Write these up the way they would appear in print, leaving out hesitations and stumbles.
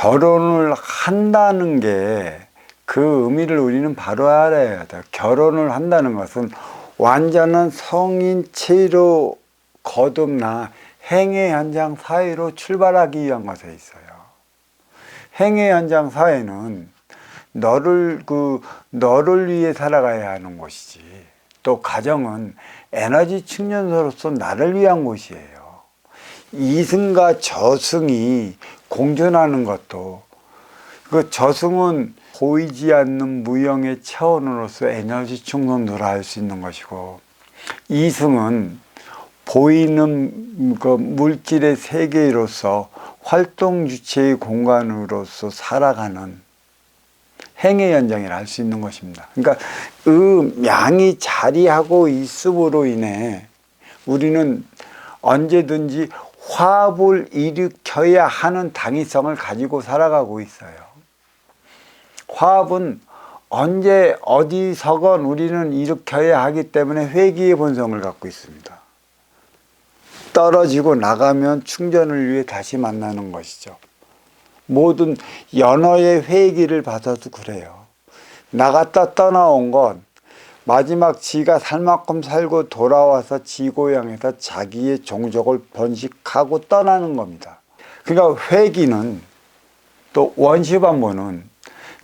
결혼을 한다는 게 그 의미를 우리는 바로 알아야 돼요. 결혼을 한다는 것은 완전한 성인 체로 거듭나 행위 현장 사회로 출발하기 위한 것에 있어요. 행위 현장 사회는 너를 위해 살아가야 하는 곳이지, 또 가정은 에너지 충전소로서 나를 위한 곳이에요. 이승과 저승이 공존하는 것도, 그 저승은 보이지 않는 무형의 차원으로서 에너지 충전을 할 수 있는 것이고, 이승은 보이는 그 물질의 세계로서 활동 주체의 공간으로서 살아가는 행위 현장이라 할 수 있는 것입니다. 그러니까 양이 자리하고 있음으로 인해 우리는 언제든지 화합을 일으켜야 하는 당위성을 가지고 살아가고 있어요. 화합은 언제 어디서건 우리는 일으켜야 하기 때문에 회귀의 본성을 갖고 있습니다. 떨어지고 나가면 충전을 위해 다시 만나는 것이죠. 모든 연어의 회귀를 받아도 그래요. 나갔다 떠나온 건 마지막 지가 살 만큼 살고 돌아와서 지 고향에서 자기의 종족을 번식하고 떠나는 겁니다. 그러니까 회귀는, 또 원시반보는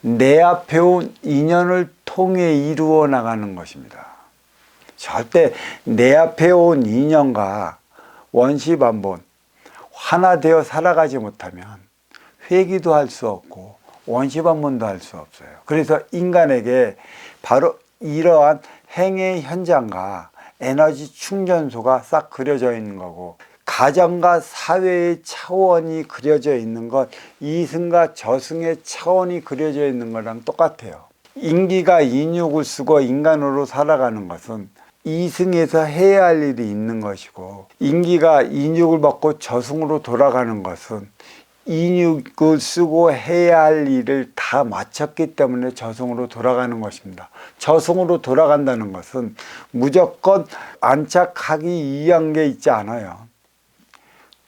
내 앞에 온 인연을 통해 이루어 나가는 것입니다. 절대 내 앞에 온 인연과 원시반본 하나 되어 살아가지 못하면 회귀도 할 수 없고 원시반본도 할 수 없어요. 그래서 인간에게 바로 이러한 행의 현장과 에너지 충전소가 싹 그려져 있는 거고, 가정과 사회의 차원이 그려져 있는 것, 이승과 저승의 차원이 그려져 있는 거랑 똑같아요. 인기가 인육을 쓰고 인간으로 살아가는 것은 이승에서 해야 할 일이 있는 것이고, 인기가 인육을 받고 저승으로 돌아가는 것은 인육을 쓰고 해야 할 일을 다 마쳤기 때문에 저승으로 돌아가는 것입니다. 저승으로 돌아간다는 것은 무조건 안착하기 위한 게 있지 않아요.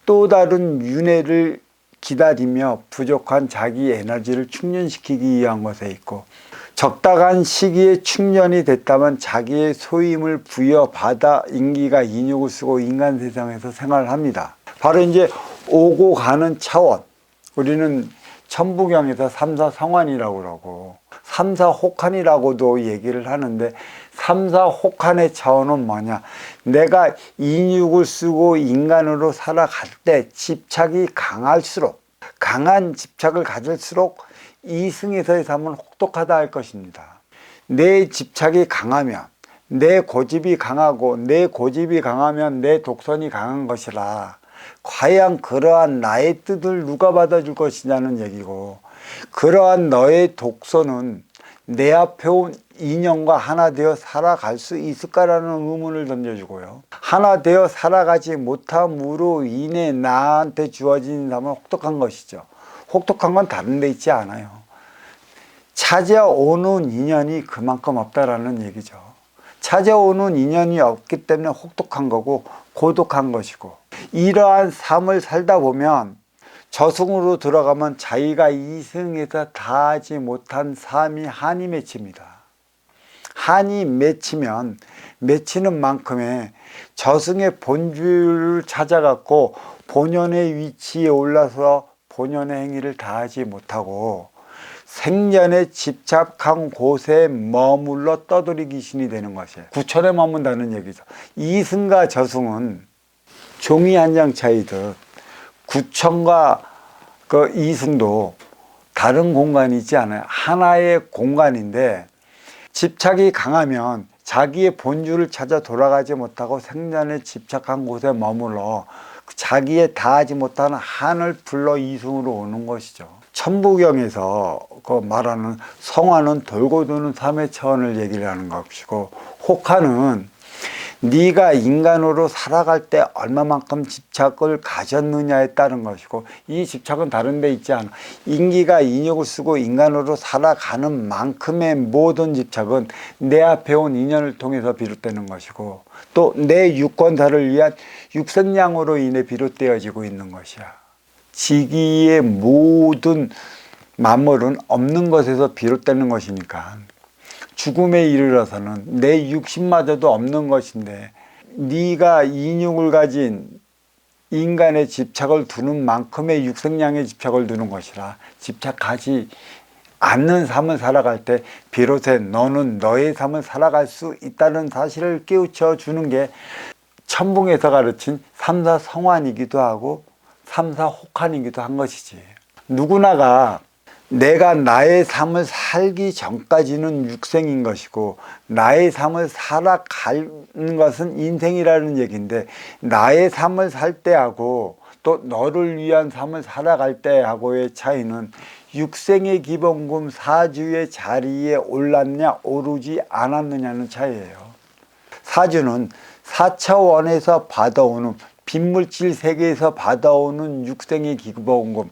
또 다른 윤회를 기다리며 부족한 자기 에너지를 충전시키기 위한 것에 있고, 적당한 시기에 충전이 됐다면 자기의 소임을 부여받아 인기가 인육을 쓰고 인간 세상에서 생활합니다. 바로 이제 오고 가는 차원, 우리는 천부경에서 삼사성환이라고 그러고 삼사혹한이라고도 얘기를 하는데, 삼사혹한의 차원은 뭐냐, 내가 인육을 쓰고 인간으로 살아갈 때 집착이 강할수록, 강한 집착을 가질수록 이승에서의 삶은 혹독하다 할 것입니다. 내 집착이 강하면, 내 고집이 강하고, 내 고집이 강하면 내 독선이 강한 것이라, 과연 그러한 나의 뜻을 누가 받아줄 것이냐는 얘기고, 그러한 너의 독선은 내 앞에 온 인연과 하나 되어 살아갈 수 있을까라는 의문을 던져주고요. 하나 되어 살아가지 못함으로 인해 나한테 주어진 삶은 혹독한 것이죠. 혹독한 건 다른 데 있지 않아요. 찾아오는 인연이 그만큼 없다라는 얘기죠. 찾아오는 인연이 없기 때문에 혹독한 거고 고독한 것이고, 이러한 삶을 살다 보면 저승으로 들어가면 자기가 이승에서 다하지 못한 삶이 한이 맺힙니다. 한이 맺히면 맺히는 만큼의 저승의 본질을 찾아갖고 본연의 위치에 올라서 본연의 행위를 다하지 못하고 생전에 집착한 곳에 머물러 떠돌이 귀신이 되는 것이에요. 구천에 머문다는 얘기죠. 이승과 저승은 종이 한 장 차이듯 구천과 그 이승도 다른 공간이 있지 않아요. 하나의 공간인데, 집착이 강하면 자기의 본주를 찾아 돌아가지 못하고 생전에 집착한 곳에 머물러 자기의 다하지 못하는 한을 불러 이승으로 오는 것이죠. 천부경에서 그 말하는 성화는 돌고 도는 삶의 차원을 얘기를 하는 것이고, 혹하는 네가 인간으로 살아갈 때 얼마만큼 집착을 가졌느냐에 따른 것이고, 이 집착은 다른 데 있지 않아. 인기가 인육을 쓰고 인간으로 살아가는 만큼의 모든 집착은 내 앞에 온 인연을 통해서 비롯되는 것이고, 또 내 유권사를 위한 육생양으로 인해 비롯되어지고 있는 것이야. 지기의 모든 만물은 없는 것에서 비롯되는 것이니까 죽음에 이르러서는 내 육신마저도 없는 것인데 네가 인육을 가진 인간의 집착을 두는 만큼의 육생량의 집착을 두는 것이라 집착하지 않는 삶을 살아갈 때 비로소 너는 너의 삶을 살아갈 수 있다는 사실을 깨우쳐 주는 게 천붕에서 가르친 삼사성환이기도 하고 삼사혹한이기도 한 것이지. 누구나가 내가 나의 삶을 살기 전까지는 육생인 것이고 나의 삶을 살아가는 것은 인생이라는 얘기인데 나의 삶을 살 때하고 또 너를 위한 삶을 살아갈 때하고의 차이는 육생의 기본금 사주의 자리에 올랐냐 오르지 않았느냐는 차이예요. 사주는 4차원에서 받아오는 빈물질 세계에서 받아오는 육생의 기본금,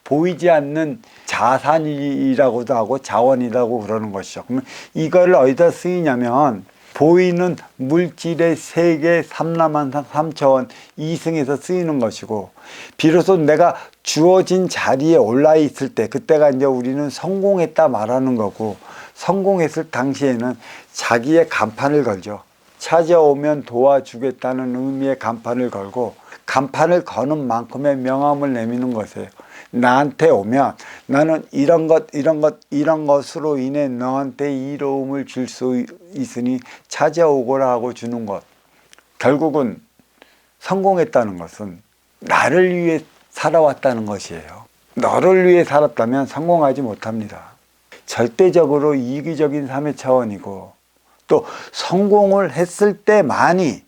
보이지 않는 자산이라고도 하고 자원이라고 그러는 것이죠. 그러면 이걸 어디다 쓰이냐면 보이는 물질의 세계 삼라만상 3차원 이승에서 쓰이는 것이고 비로소 내가 주어진 자리에 올라 있을 때 그때가 이제 우리는 성공했다 말하는 거고 성공했을 당시에는 자기의 간판을 걸죠. 찾아오면 도와주겠다는 의미의 간판을 걸고 간판을 거는 만큼의 명함을 내미는 것이에요. 나한테 오면 나는 이런 것으로 인해 너한테 이로움을 줄 수 있으니 찾아오거라 하고 주는 것. 결국은 성공했다는 것은 나를 위해 살아왔다는 것이에요. 너를 위해 살았다면 성공하지 못합니다. 절대적으로 이기적인 삶의 차원이고 또 성공을 했을 때만이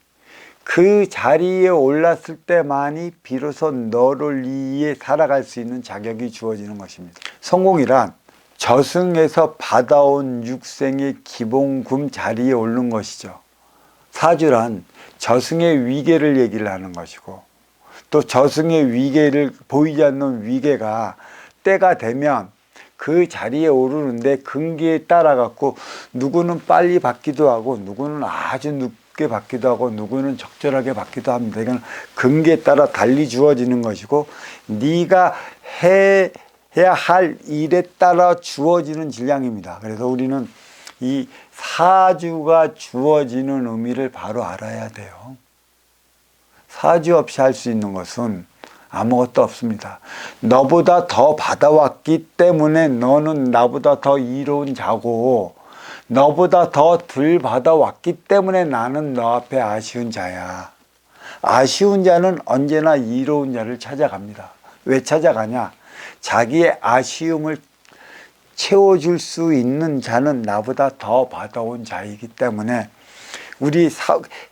그 자리에 올랐을 때만이 비로소 너를 위해 살아갈 수 있는 자격이 주어지는 것입니다. 성공이란 저승에서 받아온 육생의 기본금 자리에 오른 것이죠. 사주란 저승의 위계를 얘기를 하는 것이고 또 저승의 위계를 보이지 않는 위계가 때가 되면 그 자리에 오르는데 근기에 따라 갖고 누구는 빨리 받기도 하고 누구는 아주 늦게 받기도 하고 누구는 적절하게 받기도 합니다. 이건 근기에 따라 달리 주어지는 것이고 네가 해야 할 일에 따라 주어지는 질량입니다. 그래서 우리는 이 사주가 주어지는 의미를 바로 알아야 돼요. 사주 없이 할 수 있는 것은 아무것도 없습니다. 너보다 더 받아왔기 때문에 너는 나보다 더 이로운 자고 너보다 더 덜 받아왔기 때문에 나는 너 앞에 아쉬운 자야. 아쉬운 자는 언제나 이로운 자를 찾아갑니다. 왜 찾아가냐? 자기의 아쉬움을 채워줄 수 있는 자는 나보다 더 받아온 자이기 때문에 우리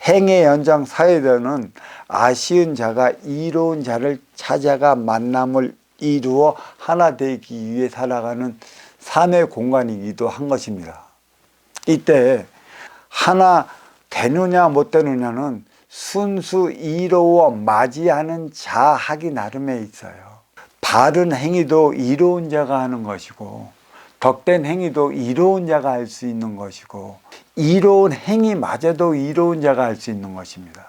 행의 연장 사회에는 아쉬운 자가 이로운 자를 찾아가 만남을 이루어 하나 되기 위해 살아가는 삶의 공간이기도 한 것입니다. 이때 하나 되느냐 못 되느냐는 순수 이로워 맞이하는 자 하기 나름에 있어요. 바른 행위도 이로운 자가 하는 것이고 덕된 행위도 이로운 자가 할 수 있는 것이고 이로운 행위마저도 이로운 자가 할 수 있는 것입니다.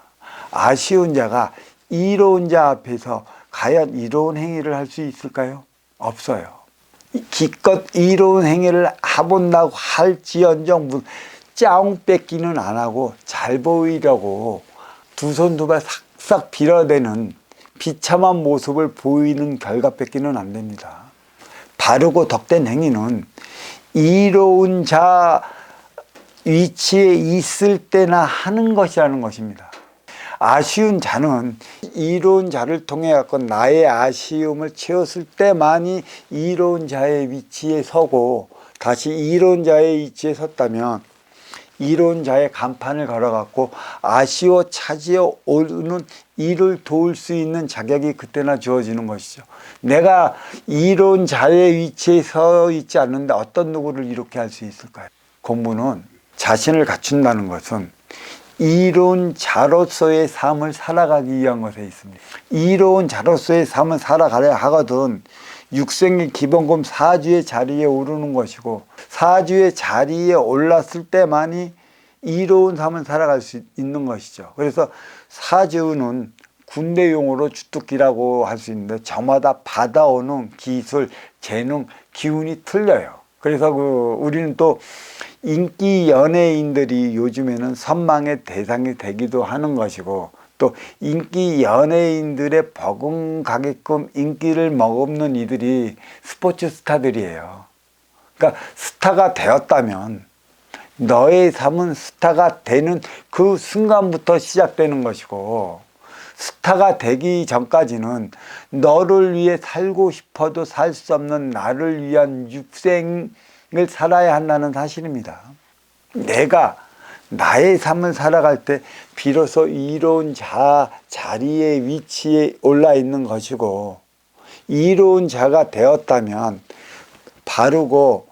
아쉬운 자가 이로운 자 앞에서 과연 이로운 행위를 할 수 있을까요? 없어요. 기껏 이로운 행위를 해본다고 할지언정 짱 뺏기는 안 하고 잘 보이려고 두 손 두 발 싹싹 빌어대는 비참한 모습을 보이는 결과 뺏기는 안 됩니다. 바르고 덕된 행위는 이로운 자 위치에 있을 때나 하는 것이라는 것입니다. 아쉬운 자는 이로운 자를 통해 갖고 나의 아쉬움을 채웠을 때만이 이로운 자의 위치에 서고 다시 이로운 자의 위치에 섰다면 이로운 자의 간판을 걸어갖고 아쉬워 차지어 오르는 이를 도울 수 있는 자격이 그때나 주어지는 것이죠. 내가 이로운 자의 위치에 서 있지 않는데 어떤 누구를 이렇게 할 수 있을까요? 공부는 자신을 갖춘다는 것은 이로운 자로서의 삶을 살아가기 위한 것에 있습니다. 이로운 자로서의 삶을 살아가려 하거든 육생의 기본금 사주의 자리에 오르는 것이고 사주의 자리에 올랐을 때만이 이로운 삶을 살아갈 수 있는 것이죠. 그래서 사주는 군대용으로 주특기라고 할 수 있는데 저마다 받아오는 기술, 재능, 기운이 틀려요. 그래서 우리는 또 인기 연예인들이 요즘에는 선망의 대상이 되기도 하는 것이고, 또 인기 연예인들의 버금가게끔 인기를 머금는 이들이 스포츠 스타들이에요. 그러니까 스타가 되었다면 너의 삶은 스타가 되는 그 순간부터 시작되는 것이고, 스타가 되기 전까지는 너를 위해 살고 싶어도 살 수 없는 나를 위한 육생을 살아야 한다는 사실입니다. 내가 나의 삶을 살아갈 때 비로소 이로운 자리의 위치에 올라 있는 것이고, 이로운 자가 되었다면 바르고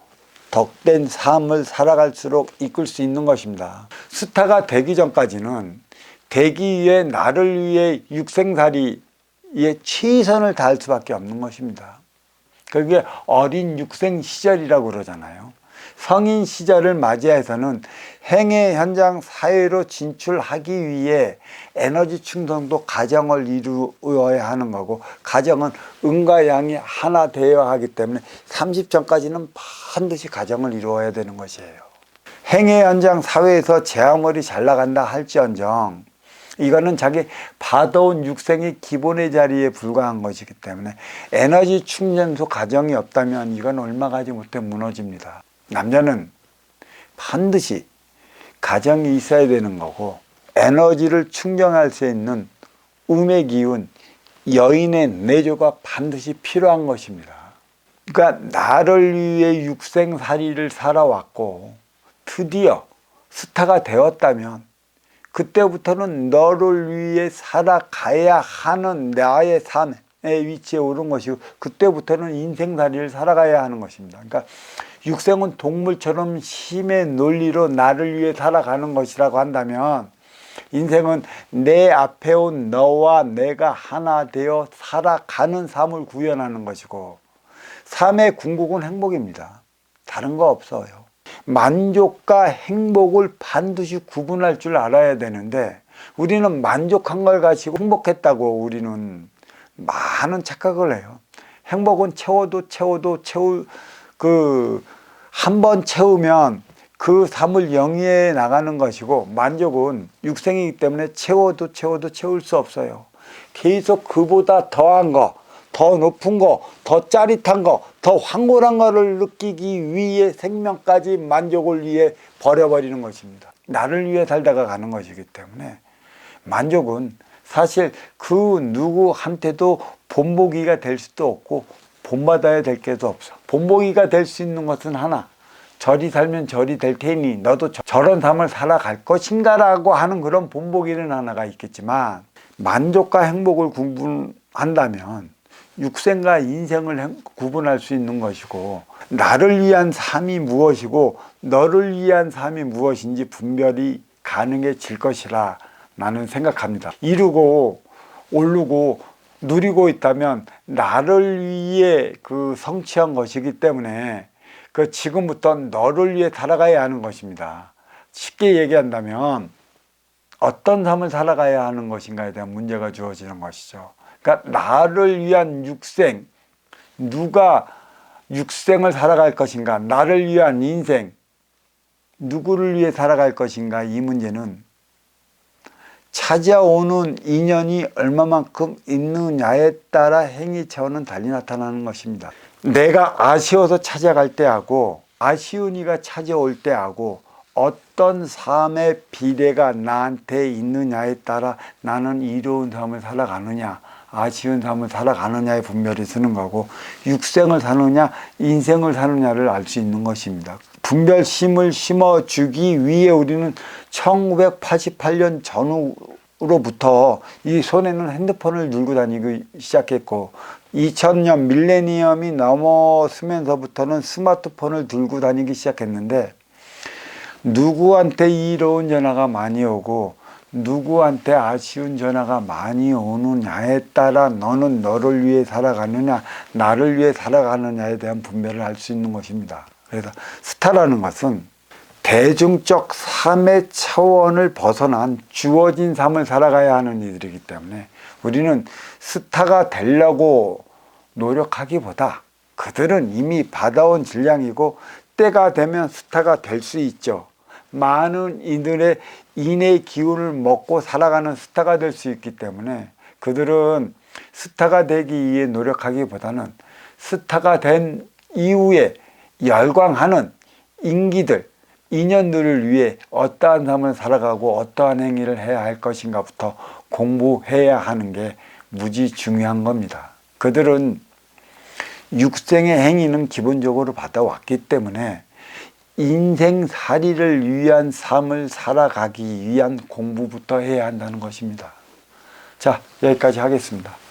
덕된 삶을 살아갈수록 이끌 수 있는 것입니다. 스타가 되기 전까지는 되기 위해 나를 위해 육생살이에 최선을 다할 수밖에 없는 것입니다. 그게 어린 육생 시절이라고 그러잖아요. 성인 시절을 맞이해서는 행의 현장 사회로 진출하기 위해 에너지 충전도 가정을 이루어야 하는 거고, 가정은 음과 양이 하나 되어야 하기 때문에 30전까지는 반드시 가정을 이루어야 되는 것이에요. 행의 현장 사회에서 제 아무리 잘 나간다 할지언정 이거는 자기 받아온 육생의 기본의 자리에 불과한 것이기 때문에 에너지 충전소 가정이 없다면 이건 얼마 가지 못해 무너집니다. 남자는 반드시 가정이 있어야 되는 거고, 에너지를 충전할 수 있는 음의 기운, 여인의 내조가 반드시 필요한 것입니다. 그러니까 나를 위해 육생살이를 살아왔고 드디어 스타가 되었다면 그때부터는 너를 위해 살아가야 하는 나의 삶의 위치에 오른 것이고, 그때부터는 인생살이를 살아가야 하는 것입니다. 그러니까 육생은 동물처럼 힘의 논리로 나를 위해 살아가는 것이라고 한다면, 인생은 내 앞에 온 너와 내가 하나 되어 살아가는 삶을 구현하는 것이고, 삶의 궁극은 행복입니다. 다른 거 없어요. 만족과 행복을 반드시 구분할 줄 알아야 되는데, 우리는 만족한 걸 가지고 행복했다고 우리는 많은 착각을 해요. 행복은 채워도 한 번 채우면 그 삶을 영위해 나가는 것이고, 만족은 육생이기 때문에 채워도 채울 수 없어요. 계속 그보다 더한 거, 더 높은 거, 더 짜릿한 거, 더 황홀한 거를 느끼기 위해 생명까지 만족을 위해 버려버리는 것입니다. 나를 위해 살다가 가는 것이기 때문에 만족은 사실 그 누구한테도 본보기가 될 수도 없고 본받아야 될 게도 없어. 본보기가 될 수 있는 것은 하나, 저리 살면 저리 될 테니 너도 저런 삶을 살아갈 것인가 라고 하는 그런 본보기는 하나가 있겠지만, 만족과 행복을 구분한다면 육생과 인생을 구분할 수 있는 것이고, 나를 위한 삶이 무엇이고 너를 위한 삶이 무엇인지 분별이 가능해질 것이라 나는 생각합니다. 이루고 오르고 누리고 있다면 나를 위해 성취한 것이기 때문에 지금부터 너를 위해 살아가야 하는 것입니다. 쉽게 얘기한다면 어떤 삶을 살아가야 하는 것인가에 대한 문제가 주어지는 것이죠. 그러니까 나를 위한 육생, 누가 육생을 살아갈 것인가, 나를 위한 인생, 누구를 위해 살아갈 것인가, 이 문제는 찾아오는 인연이 얼마만큼 있느냐에 따라 행위 차원은 달리 나타나는 것입니다. 내가 아쉬워서 찾아갈 때하고 아쉬운 이가 찾아올 때하고 어떤 삶의 비례가 나한테 있느냐에 따라 나는 이로운 삶을 살아가느냐, 아쉬운 삶을 살아가느냐에 분별이 서는 거고, 육생을 사느냐 인생을 사느냐를 알 수 있는 것입니다. 분별심을 심어주기 위해 우리는 1988년 전후로부터 이 손에는 핸드폰을 들고 다니기 시작했고, 2000년 밀레니엄이 넘어서면서부터는 스마트폰을 들고 다니기 시작했는데, 누구한테 이로운 전화가 많이 오고 누구한테 아쉬운 전화가 많이 오느냐에 따라 너는 너를 위해 살아가느냐 나를 위해 살아가느냐에 대한 분별을 할 수 있는 것입니다. 그래서 스타라는 것은 대중적 삶의 차원을 벗어난 주어진 삶을 살아가야 하는 이들이기 때문에 우리는 스타가 되려고 노력하기보다 그들은 이미 받아온 질량이고 때가 되면 스타가 될 수 있죠. 많은 이들의 인의 기운을 먹고 살아가는 스타가 될 수 있기 때문에 그들은 스타가 되기 위해 노력하기보다는 스타가 된 이후에 열광하는 인기들, 인연들을 위해 어떠한 삶을 살아가고 어떠한 행위를 해야 할 것인가부터 공부해야 하는 게 무지 중요한 겁니다. 그들은 육생의 행위는 기본적으로 받아왔기 때문에 인생살이를 위한 삶을 살아가기 위한 공부부터 해야 한다는 것입니다. 자, 여기까지 하겠습니다.